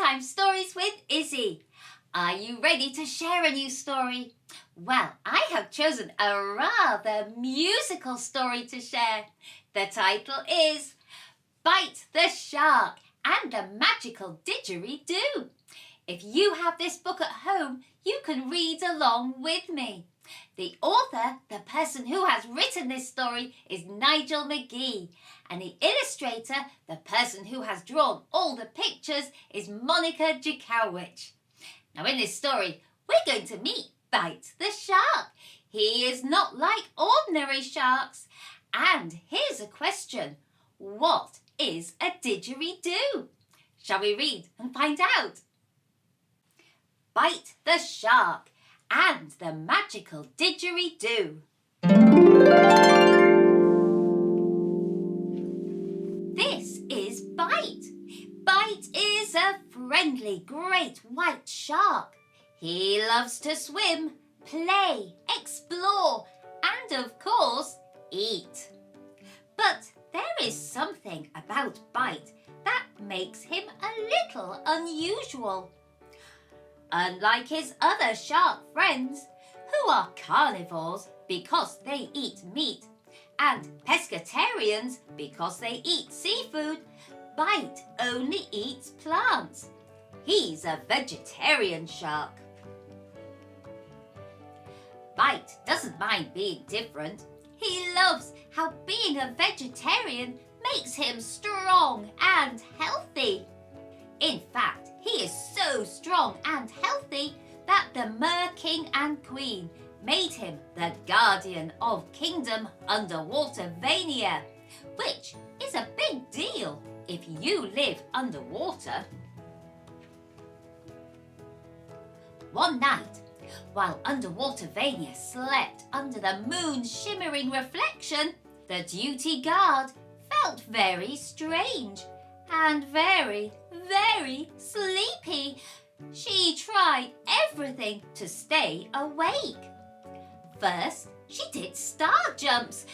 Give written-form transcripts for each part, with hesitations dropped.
Bedtime Stories with Issy. Are you ready to share a new story? Well, I have chosen a rather musical story to share. The title is Bite the Shark and the Magical Didgeridoo. If you have this book at home, you can read along with me. The author, the person who has written this story, is Nigel McGee, and the illustrator, the person who has drawn all the pictures, is Monica Jakowicz. Now in this story, we're going to meet Bite the Shark. He is not like ordinary sharks. And here's a question. What is a didgeridoo? Shall we read and find out? Bite the Shark and the Magical Didgeridoo. This is Bite. Bite is a friendly great white shark. He loves to swim, play, explore, and of course, eat. But there is something about Bite that makes him a little unusual. Unlike his other shark friends, who are carnivores because they eat meat, and pescatarians because they eat seafood, Bite only eats plants. He's a vegetarian shark. Bite doesn't mind being different. He loves how being a vegetarian makes him strong and healthy. In fact, he is so strong and healthy that the mer-King and Queen made him the guardian of Kingdom Underwatervania, which is a big deal if you live underwater. One night, while Underwatervania slept under the moon's shimmering reflection, the duty guard felt very strange and very, very sleepy. She tried everything to stay awake. First, she did star jumps.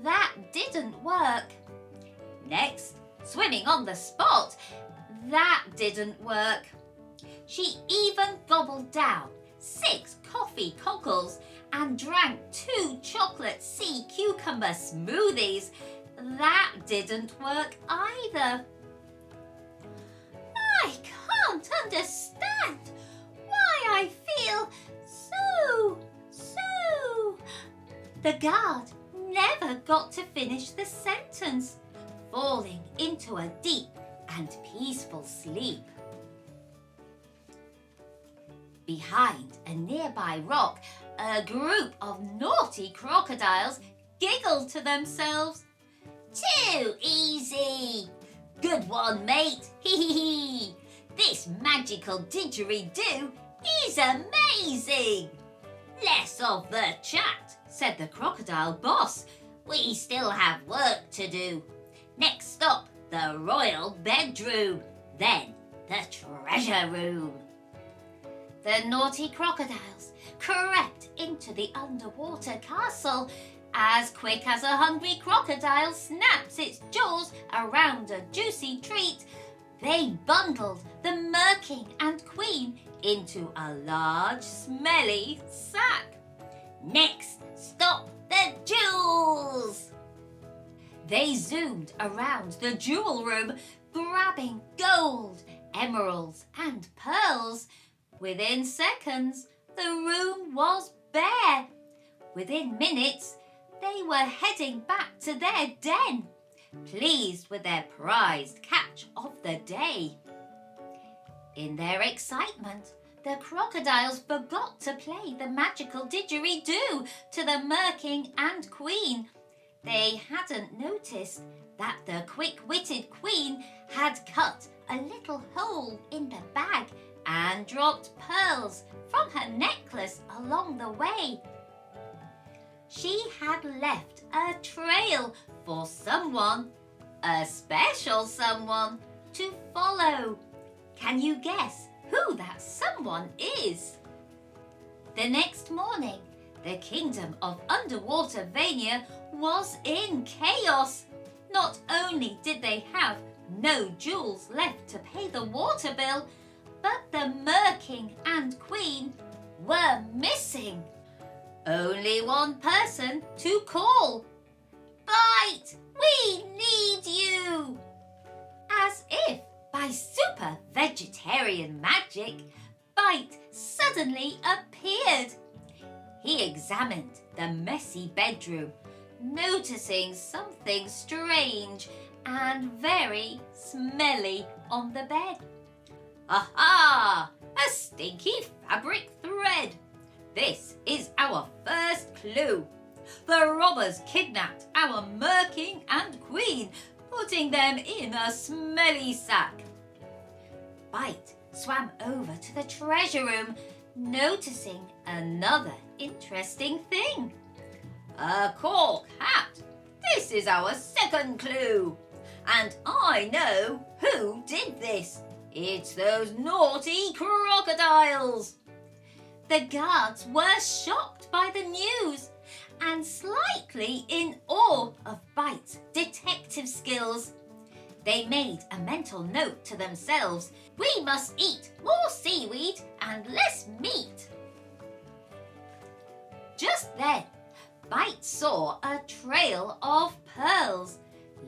That didn't work. Next, swimming on the spot. That didn't work. She even gobbled down 6 coffee cockles and drank 2 chocolate sea cucumber smoothies. That didn't work either. I can't understand why I feel so. The guard never got to finish the sentence, falling into a deep and peaceful sleep. Behind a nearby rock, a group of naughty crocodiles giggled to themselves. Too easy! Good one, mate! Hee hee hee! This magical didgeridoo is amazing! Less of the chat, said the crocodile boss. We still have work to do. Next stop, the royal bedroom. Then the treasure room. The naughty crocodiles crept into the underwater castle. As quick as a hungry crocodile snaps its jaws around a juicy treat, they bundled the mer-King and Queen into a large, smelly sack. Next stop, the jewels! They zoomed around the jewel room, grabbing gold, emeralds, and pearls. Within seconds, the room was bare. Within minutes, they were heading back to their den, pleased with their prized catch of the day. In their excitement, the crocodiles forgot to play the magical didgeridoo to the mer-King and Queen. They hadn't noticed that the quick-witted Queen had cut a little hole in the bag and dropped pearls from her necklace along the way. She had left a trail for someone, a special someone, to follow. Can you guess who that someone is? The next morning, the Kingdom of Underwatervania was in chaos. Not only did they have no jewels left to pay the water bill, But the mer-King and queen were missing. Only one person to call. Bite, we need you! As if by super vegetarian magic, Bite suddenly appeared. He examined the messy bedroom, noticing something strange and very smelly on the bed. Aha! A stinky fabric thread. This is our first clue. The robbers kidnapped our mer-King and queen, putting them in a smelly sack. Bite swam over to the treasure room, noticing another interesting thing. A cork hat. This is our second clue. And I know who did this. It's those naughty crocodiles. The guards were shocked by the news and slightly in awe of Bite's detective skills. They made a mental note to themselves. We must eat more seaweed and less meat. Just then, Bite saw a trail of pearls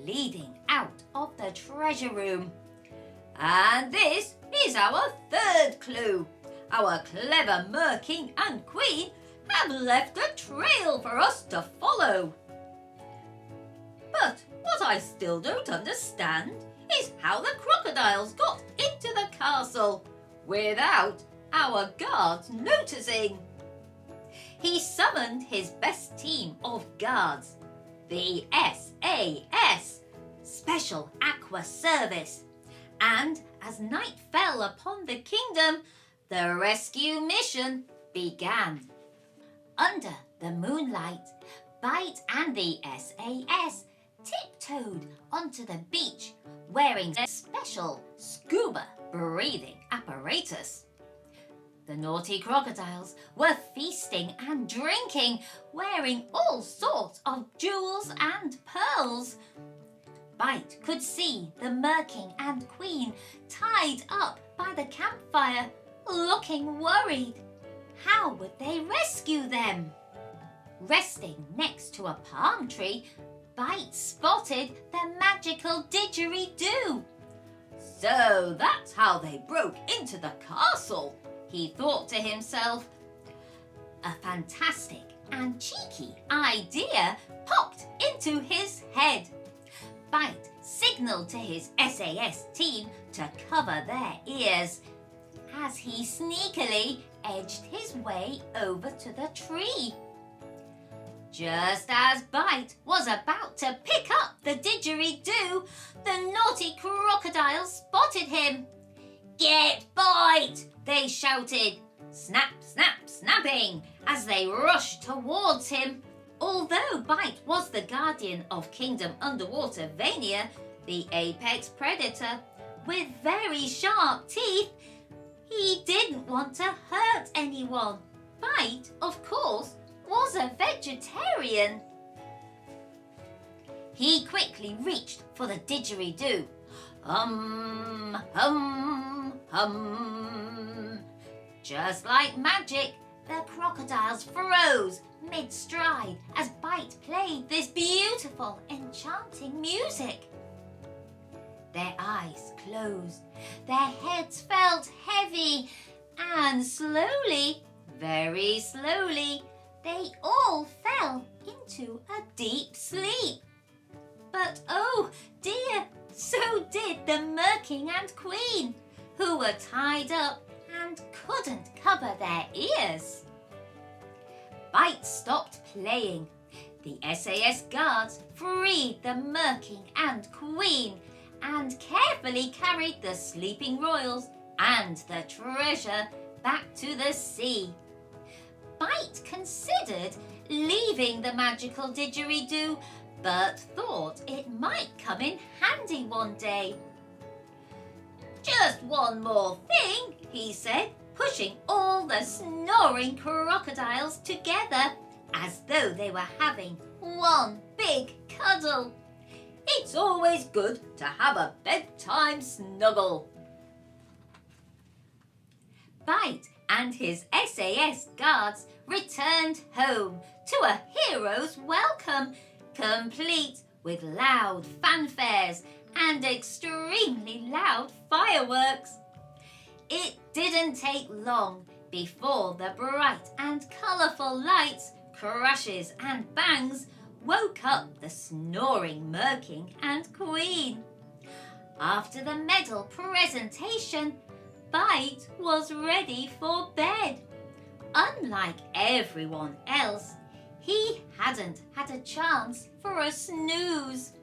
leading out of the treasure room. And this is our third clue. Our clever mer-King and queen have left a trail for us to follow. But what I still don't understand is how the crocodiles got into the castle without our guards noticing. He summoned his best team of guards, the SAS, Special Aqua Service, and as night fell upon the kingdom, the rescue mission began. Under the moonlight, Bite and the SAS tiptoed onto the beach wearing their special scuba breathing apparatus. The naughty crocodiles were feasting and drinking, wearing all sorts of jewels and pearls. Bite could see the mer-King and queen tied up by the campfire, looking worried. How would they rescue them? Resting next to a palm tree, Bite spotted the magical didgeridoo. So that's how they broke into the castle, he thought to himself. A fantastic and cheeky idea popped into his head. Bite signalled to his SAS team to cover their ears as he sneakily edged his way over to the tree. Just as Bite was about to pick up the didgeridoo, the naughty crocodiles spotted him. Get Bite! They shouted. Snap, snap, snapping as they rushed towards him. Although Bite was the guardian of Kingdom Underwatervania, the apex predator, with very sharp teeth, he didn't want to hurt anyone. Bite, of course, was a vegetarian. He quickly reached for the didgeridoo. Hum, hum, hum. Just like magic, the crocodiles froze mid-stride as Bite played this beautiful, enchanting music. Their eyes closed, their heads felt heavy, and slowly, very slowly, they all fell into a deep sleep. But oh dear, so did the mer-King and queen, who were tied up and couldn't cover their ears. Bite stopped playing. The SAS guards freed the mer-King and queen and carefully carried the sleeping royals and the treasure back to the sea. Bite considered leaving the magical didgeridoo, but thought it might come in handy one day. Just one more thing, he said, pushing all the snoring crocodiles together as though they were having one big cuddle. It's always good to have a bedtime snuggle. Bite and his SAS guards returned home to a hero's welcome, complete with loud fanfares and extremely loud fireworks. It didn't take long before the bright and colourful lights, crashes and bangs woke up the snoring mer-King and Queen. After the medal presentation, Bite was ready for bed. Unlike everyone else, he hadn't had a chance for a snooze.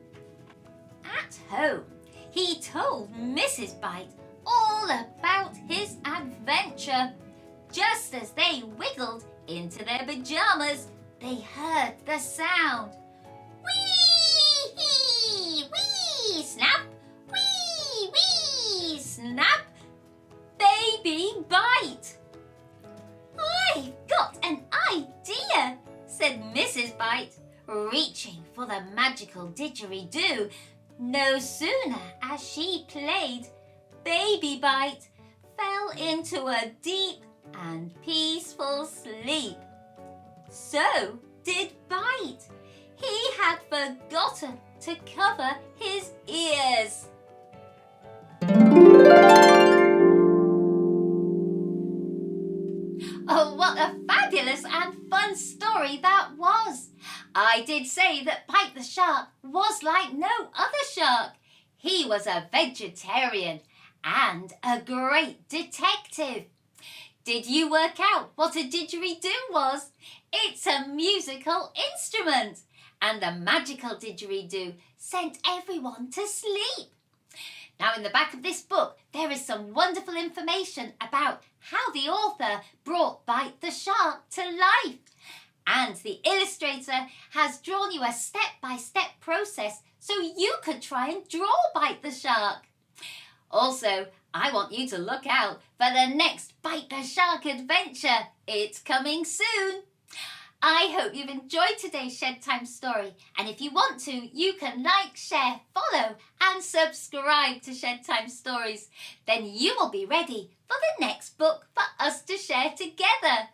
At home, he told Mrs. Bite all about his adventure. Just as they wiggled into their pyjamas, they heard the sound. Wee! Wee! Snap! Wee! Wee! Snap! Baby Bite! I've got an idea, said Mrs. Bite, reaching for the magical didgeridoo. No sooner as she played, Baby Bite fell into a deep and peaceful sleep. So did Bite. He had forgotten to cover his ears. Oh, what a fabulous and fun story that was! I did say that Bite the shark was like no other shark. He was a vegetarian and a great detective. Did you work out what a didgeridoo was? It's a musical instrument, and the magical didgeridoo sent everyone to sleep. Now, in the back of this book, there is some wonderful information about how the author brought Bite the shark to life. And the illustrator has drawn you a step-by-step process so you could try and draw Bite the shark. Also, I want you to look out for the next Bite the Shark adventure. It's coming soon. I hope you've enjoyed today's Shed Time story, and if you want to, you can like, share, follow and subscribe to Shed Time Stories. Then you will be ready for the next book for us to share together.